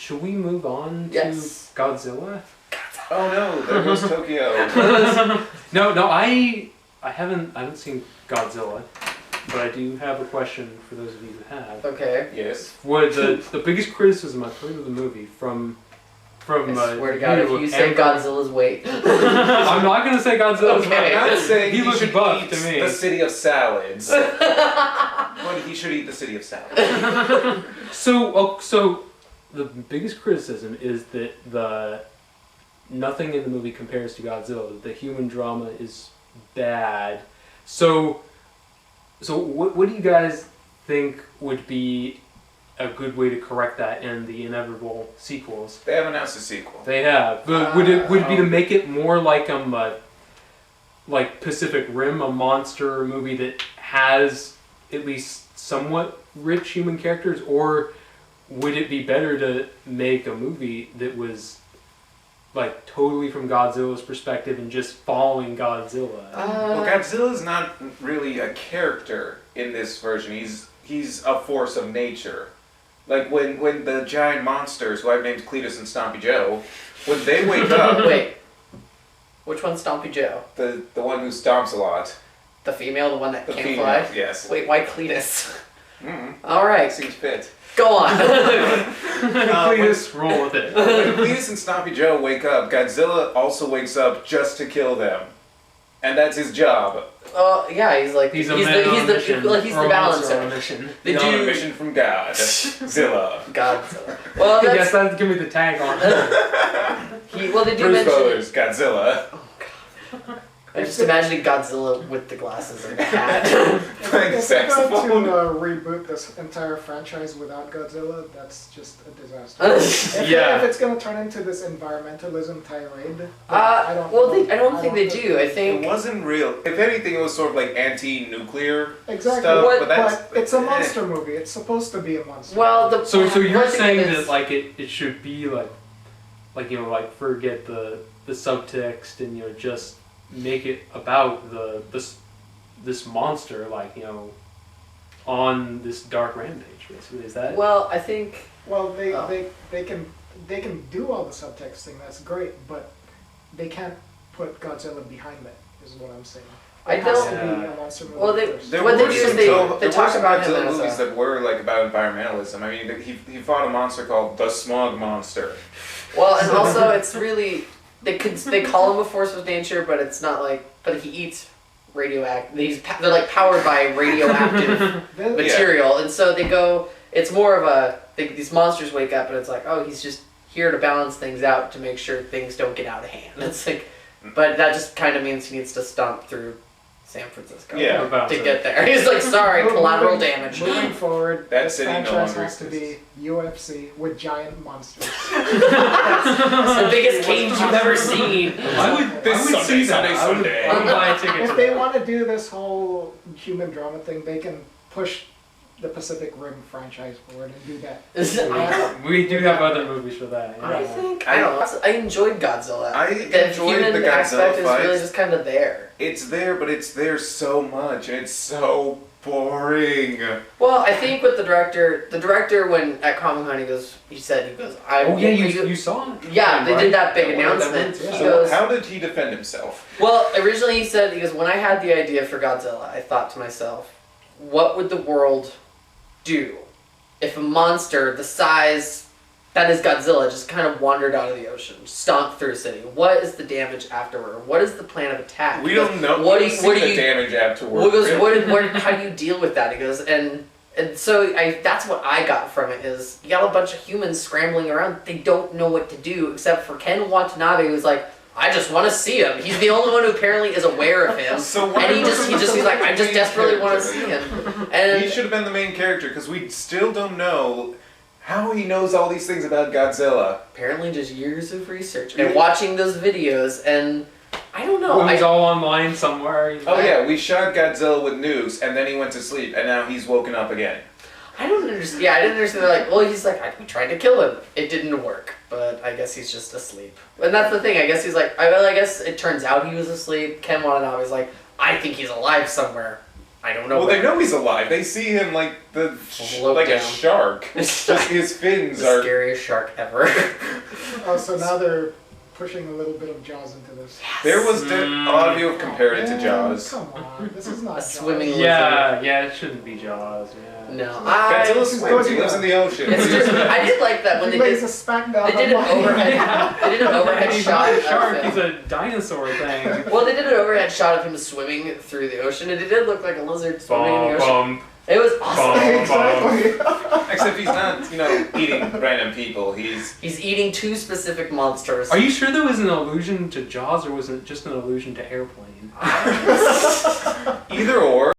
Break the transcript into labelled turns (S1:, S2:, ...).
S1: should we move on to Godzilla?
S2: Oh no, there goes Tokyo.
S1: No, I haven't seen Godzilla, but I do have a question for those of you who have.
S3: Okay.
S2: Yes.
S1: What the biggest criticism I've heard of the movie from
S3: I swear to God, if you say Godzilla's weight.
S1: I'm not gonna say Godzilla's
S3: Okay.
S2: I'm not saying
S1: he looks
S2: should
S1: buff
S2: eat
S1: to me.
S2: the city of salads. But he should eat the city of salads.
S1: So the biggest criticism is that nothing in the movie compares to Godzilla. The human drama is bad. So what do you guys think would be a good way to correct that in the inevitable sequels?
S2: They have announced a sequel.
S1: They have. But would it be to make it more like like Pacific Rim, a monster movie that has at least somewhat rich human characters, or would it be better to make a movie that was like totally from Godzilla's perspective and just following Godzilla?
S2: Well, Godzilla's not really a character in this version. He's a force of nature. Like when the giant monsters, who I've named Cletus and Stompy Joe, when they wake up.
S3: Wait. Which one's Stompy Joe?
S2: The one who stomps a lot.
S3: The female, the one that
S2: The
S3: can't
S2: female,
S3: fly?
S2: yes.
S3: Wait, why Cletus?
S2: Mm-hmm.
S3: Alright.
S2: Seems fit.
S3: Go on.
S1: Please roll with it.
S2: When Cletus and Stompy Joe wake up, Godzilla also wakes up just to kill them. And that's his job.
S3: Yeah, he's like
S1: He's
S3: the balancer.
S2: He's on a mission from God. Zilla.
S3: Godzilla. Well, that's,
S1: yes, that'd give me the tag on it.
S3: they do
S2: Bruce
S3: mention.
S2: Brothers, Godzilla.
S3: I'm just imagining Godzilla with the glasses and the hat.
S2: Playing
S4: If they're going
S2: saxophone.
S4: to reboot this entire franchise without Godzilla, that's just a disaster.
S1: Yeah.
S4: If it's going to turn into this environmentalism tirade,
S3: I don't think they do. I
S2: It
S3: think
S2: wasn't real. If anything, it was sort of like anti-nuclear
S4: Exactly.
S2: stuff.
S4: But it's a monster movie. It's supposed to be a monster.
S3: well,
S1: So you're
S3: one thing
S1: saying
S3: is-
S1: that like it should be like like forget the subtext and just make it about this monster on this dark rampage basically. Is that?
S3: Well, I think.
S4: Well, they can do all the subtext thing. That's great, but they can't put Godzilla behind that. Is what I'm saying.
S3: I
S4: It has
S3: don't-
S4: to be a monster movie
S3: Well, they-
S4: first.
S2: There
S3: What
S2: were
S3: they do is
S2: some
S3: they
S2: there
S3: talk
S2: were some
S3: about him
S2: Godzilla
S3: as
S2: movies that were like about environmentalism. I mean, he fought a monster called the Smog Monster.
S3: Well, and also it's really they call him a force of nature, but it's not like. But he eats radioactive. They're like powered by radioactive
S4: Then-
S3: material, and so they go. It's more of a these monsters wake up, and it's like, oh, he's just here to balance things out to make sure things don't get out of hand. It's like, but that just kind of means he needs to stomp through San Francisco
S2: Yeah.
S3: to get there. He's like, sorry, collateral damage.
S4: Moving forward,
S2: That
S4: this
S2: city no
S4: franchise
S2: longer
S4: has to be UFC with giant monsters.
S3: It's the biggest cage you've ever seen.
S1: I would see that. I would buy a ticket
S4: If
S1: to
S4: they
S1: that.
S4: want to do this whole human drama thing, they can push the Pacific Rim franchise forward and do that.
S1: We do have other movies for that.
S3: I
S1: yeah.
S3: think I don't know. I enjoyed Godzilla.
S2: I
S3: The
S2: enjoyed
S3: human
S2: the Godzilla
S3: aspect is really
S2: fights.
S3: just kind of there.
S2: It's there, but it's there so much, and it's so boring.
S3: Well, I think with the director when at Comic-Con he goes,
S1: Oh yeah, you saw it.
S3: yeah, they did that big
S1: Yeah, one of them
S3: announcement.
S1: ones.
S3: He
S2: So
S3: goes,
S2: how did he defend himself?
S3: well, originally he said, when I had the idea for Godzilla, I thought to myself, what would the world do if a monster the size that is Godzilla just kind of wandered out of the ocean, stomped through a city? What is the damage afterward? What is the plan of attack?
S2: We don't know.
S3: What do
S2: We
S3: you-
S2: see
S3: what do
S2: the
S3: you-
S2: damage afterward.
S3: Well, he goes,
S2: really.
S3: how do you deal with that? He goes, and so that's what I got from it is you got a bunch of humans scrambling around. They don't know what to do except for Ken Watanabe, who's like, I just want to see him. He's the only one who apparently is aware of him.
S2: So why
S3: And he's like, I just
S2: main
S3: desperately want to
S2: character?
S3: see him. And
S2: He should have been the main character because we still don't know how he knows all these things about Godzilla.
S3: apparently just years of research and watching those videos, and I don't know.
S1: Well, he's all online somewhere.
S2: Oh yeah, we shot Godzilla with nukes, and then he went to sleep, and now he's woken up again.
S3: I don't understand. Yeah, I didn't understand. They're like, well, he's like, we tried to kill him. It didn't work, but I guess he's just asleep. And that's the thing. I guess he's like, I guess it turns out he was asleep. Ken Watanabe's like, I think he's alive somewhere. I don't know.
S2: Well,
S3: where.
S2: they know he's alive. They see him like
S3: Float
S2: like a
S3: down.
S2: shark. Just his fins
S3: the
S2: are.
S3: scariest shark ever.
S4: Oh, so now they're pushing a little bit of Jaws into this.
S2: There was a lot of you have compared it to
S4: Man,
S2: Jaws.
S4: Come on, this is not
S3: A
S4: Jaws.
S3: swimming
S1: Yeah, it shouldn't be Jaws. Yeah.
S3: No,
S2: Godzilla
S3: I.
S2: swims. He lives in the ocean.
S3: It's just, I did like that when
S4: He
S3: they
S4: lays
S3: did.
S4: a smack down.
S3: They did an
S4: on my-
S3: overhead. They did an overhead
S1: He's
S3: shot.
S1: not a
S3: of
S1: shark.
S3: him.
S1: He's a dinosaur thing.
S3: Well, they did an overhead shot of him swimming through the ocean, and it did look like a lizard swimming in the ocean.
S1: Bum,
S3: It was awesome.
S4: Exactly.
S2: Except he's not, eating random people. He's
S3: He's eating two specific monsters.
S1: Are you sure there was an allusion to Jaws, or was it just an allusion to Airplane?
S2: either or.